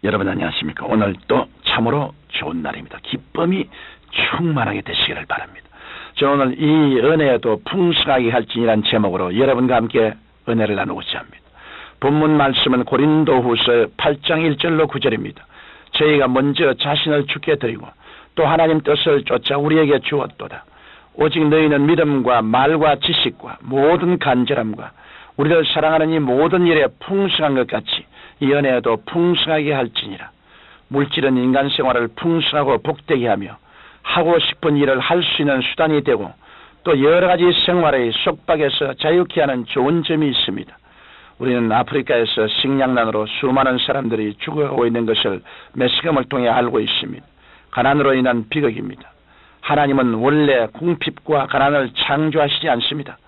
여러분 안녕하십니까? 오늘 또 참으로 좋은 날입니다. 기쁨이 충만하게 되시기를 바랍니다. 저 오늘 이 은혜에도 풍성하게 할지니란 제목으로 여러분과 함께 은혜를 나누고자 합니다. 본문 말씀은 고린도후서 8장 1절로 9절입니다. 저희가 먼저 자신을 주께 드리고 또 하나님 뜻을 쫓아 우리에게 주었도다. 오직 너희는 믿음과 말과 지식과 모든 간절함과 우리를 사랑하는 이 모든 일에 풍성한 것 같이 이 은혜에도 풍성하게 할지니라. 물질은 인간 생활을 풍성하고 복되게 하며 하고 싶은 일을 할 수 있는 수단이 되고 또 여러 가지 생활의 속박에서 자유케 하는 좋은 점이 있습니다. 우리는 아프리카에서 식량난으로 수많은 사람들이 죽어가고 있는 것을 매스컴을 통해 알고 있습니다. 가난으로 인한 비극입니다. 하나님은 원래 궁핍과 가난을 창조하시지 않습니다.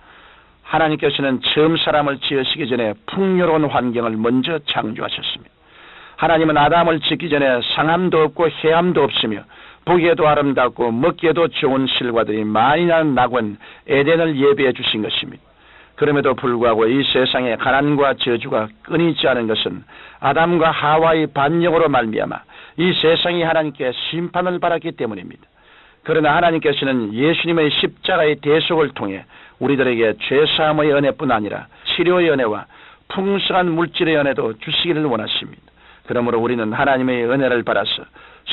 하나님께서는 처음 사람을 지으시기 전에 풍요로운 환경을 먼저 창조하셨습니다. 하나님은 아담을 짓기 전에 상함도 없고 해함도 없으며 보기에도 아름답고 먹기에도 좋은 실과들이 많이 나는 낙원 에덴을 예비해 주신 것입니다. 그럼에도 불구하고 이 세상에 가난과 저주가 끊이지 않은 것은 아담과 하와의 반역으로 말미암아 이 세상이 하나님께 심판을 받았기 때문입니다. 그러나 하나님께서는 예수님의 십자가의 대속을 통해 우리들에게 죄사함의 은혜뿐 아니라 치료의 은혜와 풍성한 물질의 은혜도 주시기를 원하십니다. 그러므로 우리는 하나님의 은혜를 받아서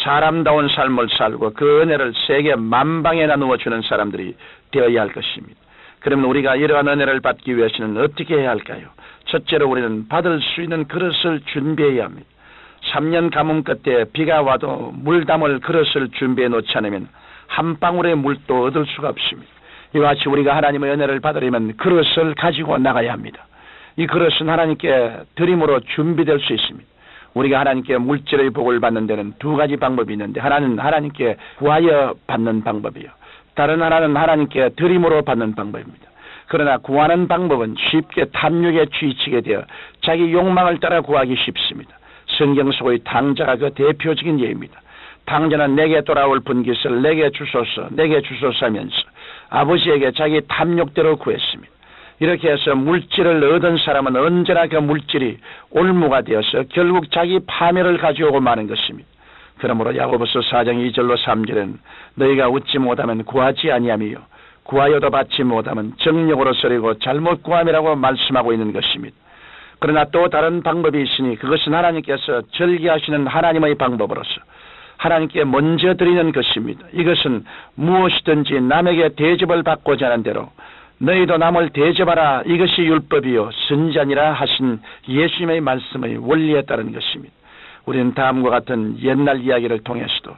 사람다운 삶을 살고 그 은혜를 세계 만방에 나누어 주는 사람들이 되어야 할 것입니다. 그러면 우리가 이러한 은혜를 받기 위해서는 어떻게 해야 할까요? 첫째로 우리는 받을 수 있는 그릇을 준비해야 합니다. 3년 가뭄 끝에 비가 와도 물 담을 그릇을 준비해 놓지 않으면 한 방울의 물도 얻을 수가 없습니다. 이와 같이 우리가 하나님의 은혜를 받으려면 그릇을 가지고 나가야 합니다. 이 그릇은 하나님께 드림으로 준비될 수 있습니다. 우리가 하나님께 물질의 복을 받는 데는 두 가지 방법이 있는데 하나는 하나님께 구하여 받는 방법이요. 다른 하나는 하나님께 드림으로 받는 방법입니다. 그러나 구하는 방법은 쉽게 탐욕에 쥐치게 되어 자기 욕망을 따라 구하기 쉽습니다. 성경 속의 당자가 그 대표적인 예입니다. 당자는 내게 돌아올 분깃을 내게 주소서 하면서 아버지에게 자기 탐욕대로 구했습니다. 이렇게 해서 물질을 얻은 사람은 언제나 그 물질이 올무가 되어서 결국 자기 파멸을 가져오고 마는 것입니다. 그러므로 야고보서 4장 2절로 3절은 너희가 얻지 못하면 구하지 아니하며 구하여도 받지 못하면 정력으로 서리고 잘못 구함이라고 말씀하고 있는 것입니다. 그러나 또 다른 방법이 있으니 그것은 하나님께서 절개하시는 하나님의 방법으로서 하나님께 먼저 드리는 것입니다. 이것은 무엇이든지 남에게 대접을 받고자 하는 대로 너희도 남을 대접하라 이것이 율법이요 선지자니라 하신 예수님의 말씀의 원리에 따른 것입니다. 우리는 다음과 같은 옛날 이야기를 통해서도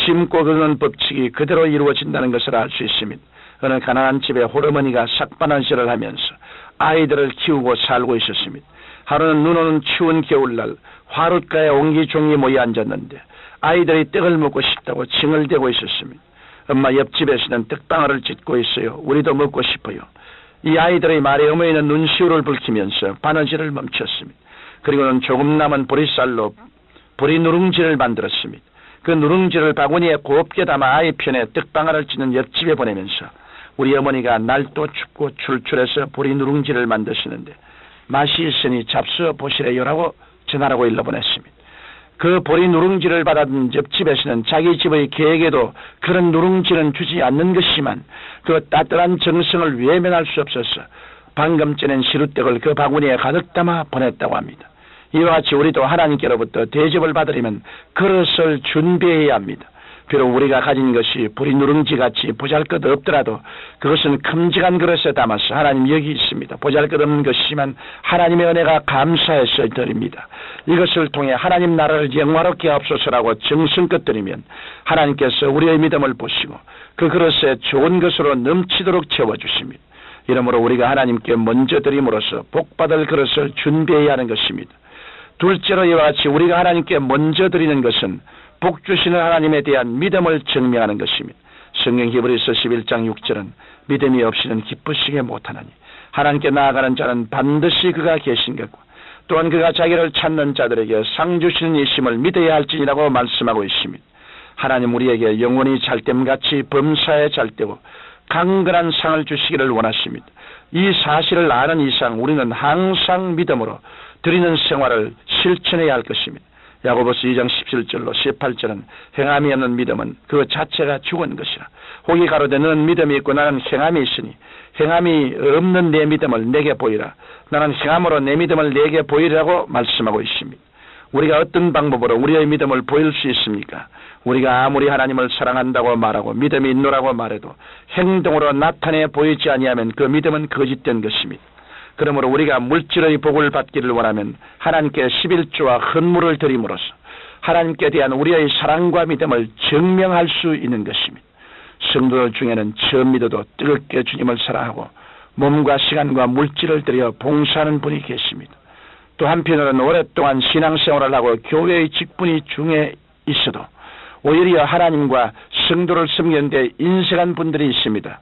심고 거두는 법칙이 그대로 이루어진다는 것을 알 수 있습니다. 어느 가난한 집에 호르머니가 삭바난시를 하면서 아이들을 키우고 살고 있었습니다. 하루는 눈 오는 추운 겨울날 화롯가에 옹기종이 모여 앉았는데 아이들이 떡을 먹고 싶다고 칭얼대고 있었습니다. 엄마 옆집에서는 떡방아를 찢고 있어요. 우리도 먹고 싶어요. 이 아이들의 말에 어머니는 눈시울을 붉히면서 바느질을 멈췄습니다. 그리고는 조금 남은 보리쌀로 보리 누룽지를 만들었습니다. 그 누룽지를 바구니에 곱게 담아 아이 편에 떡방아를 찢는 옆집에 보내면서 우리 어머니가 날도 춥고 출출해서 보리 누룽지를 만드시는데 맛이 있으니 잡수어 보시래요라고 전화라고 일러보냈습니다. 그 보리 누룽지를 받은 옆집에서는 자기 집의 계획에도 그런 누룽지는 주지 않는 것이지만 그 따뜻한 정성을 외면할 수 없어서 방금 쪄낸 시루떡을 그 바구니에 가득 담아 보냈다고 합니다. 이와 같이 우리도 하나님께로부터 대접을 받으려면 그릇을 준비해야 합니다. 비록 우리가 가진 것이 보리 누룽지같이 보잘것 없더라도 그것은 큼직한 그릇에 담아서 하나님 여기 있습니다. 보잘것없는 것이지만 하나님의 은혜가 감사해서 드립니다. 이것을 통해 하나님 나라를 영화롭게 하옵소서라고 정성껏 드리면 하나님께서 우리의 믿음을 보시고 그 그릇에 좋은 것으로 넘치도록 채워주십니다. 이러므로 우리가 하나님께 먼저 드림으로써 복받을 그릇을 준비해야 하는 것입니다. 둘째로 이와 같이 우리가 하나님께 먼저 드리는 것은 복 주시는 하나님에 대한 믿음을 증명하는 것입니다. 성경 히브리서 11장 6절은 믿음이 없이는 기쁘시게 못하나니 하나님께 나아가는 자는 반드시 그가 계신 것과 또한 그가 자기를 찾는 자들에게 상 주시는 이심을 믿어야 할지니라고 말씀하고 있습니다. 하나님 우리에게 영원히 잘됨같이 범사에 잘되고 강건한 상을 주시기를 원하십니다. 이 사실을 아는 이상 우리는 항상 믿음으로 드리는 생활을 실천해야 할 것입니다. 야고보서 2장 17절로 18절은 행함이 없는 믿음은 그 자체가 죽은 것이라. 혹이 가로되 너는 믿음이 있고 나는 행함이 있으니 행함이 없는 내 믿음을 내게 보이라. 나는 행함으로 내 믿음을 내게 보이라고 말씀하고 있습니다. 우리가 어떤 방법으로 우리의 믿음을 보일 수 있습니까? 우리가 아무리 하나님을 사랑한다고 말하고 믿음이 있노라고 말해도 행동으로 나타내 보이지 아니하면 그 믿음은 거짓된 것입니다. 그러므로 우리가 물질의 복을 받기를 원하면 하나님께 11조와 헌물을 드림으로써 하나님께 대한 우리의 사랑과 믿음을 증명할 수 있는 것입니다. 성도들 중에는 처음 믿어도 뜨겁게 주님을 사랑하고 몸과 시간과 물질을 들여 봉사하는 분이 계십니다. 또 한편으로는 오랫동안 신앙생활을 하고 교회의 직분이 중에 있어도 오히려 하나님과 성도를 섬기는 데 인색한 분들이 있습니다.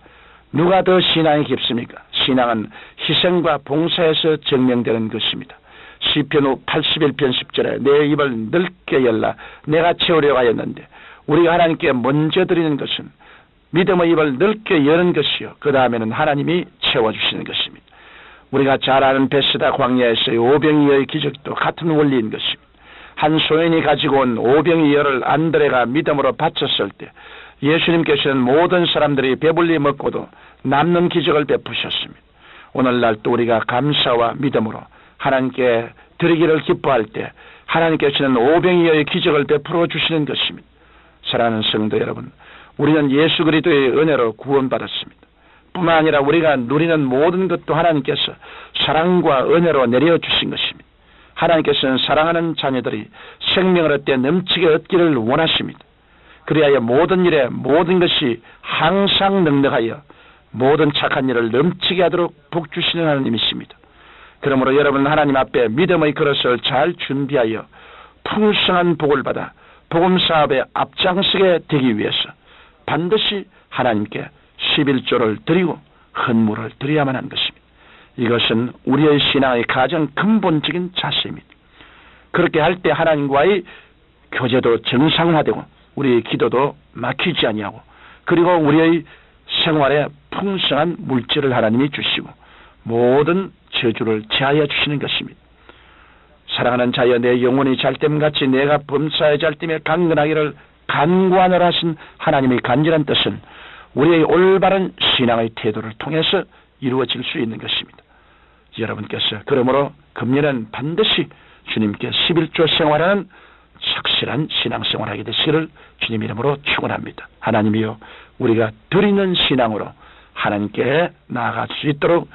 누가 더 신앙이 깊습니까? 신앙은 희생과 봉사에서 증명되는 것입니다. 시편 81편 10절에 내 입을 넓게 열라 내가 채우려고 하였는데 우리가 하나님께 먼저 드리는 것은 믿음의 입을 넓게 여는 것이요 그 다음에는 하나님이 채워주시는 것입니다. 우리가 잘 아는 베스다 광야에서의 오병이어의 기적도 같은 원리인 것입니다. 한 소인이 가지고 온 오병이어를 안드레가 믿음으로 바쳤을 때 예수님께서는 모든 사람들이 배불리 먹고도 남는 기적을 베푸셨습니다. 오늘날 또 우리가 감사와 믿음으로 하나님께 드리기를 기뻐할 때 하나님께서는 오병이어의 기적을 베풀어 주시는 것입니다. 사랑하는 성도 여러분, 우리는 예수 그리스도의 은혜로 구원받았습니다. 뿐만 아니라 우리가 누리는 모든 것도 하나님께서 사랑과 은혜로 내려주신 것입니다. 하나님께서는 사랑하는 자녀들이 생명을 얻되 넘치게 얻기를 원하십니다. 그리하여 모든 일에 모든 것이 항상 능력하여 모든 착한 일을 넘치게 하도록 복주시는 하나님이십니다. 그러므로 여러분 하나님 앞에 믿음의 그릇을 잘 준비하여 풍성한 복을 받아 복음사업에 앞장서게 되기 위해서 반드시 하나님께 11조를 드리고 헌물을 드려야만 하는 것입니다. 이것은 우리의 신앙의 가장 근본적인 자세입니다. 그렇게 할 때 하나님과의 교제도 정상화되고 우리의 기도도 막히지 아니하고 그리고 우리의 생활에 풍성한 물질을 하나님이 주시고 모든 저주를 제하여 주시는 것입니다. 사랑하는 자여 내 영혼이 잘됨같이 내가 범사에 잘됨에 강건하기를 간구하노라 하신 하나님의 간절한 뜻은 우리의 올바른 신앙의 태도를 통해서 이루어질 수 있는 것입니다. 여러분께서 그러므로 금년은 반드시 주님께 11조 생활하는 착실한 신앙생활하게 되시기를 주님 이름으로 축원합니다. 하나님이여 우리가 드리는 신앙으로 하나님께 나아갈 수 있도록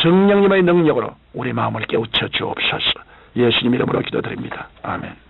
성령님의 능력으로 우리 마음을 깨우쳐 주옵소서. 예수님 이름으로 기도드립니다. 아멘.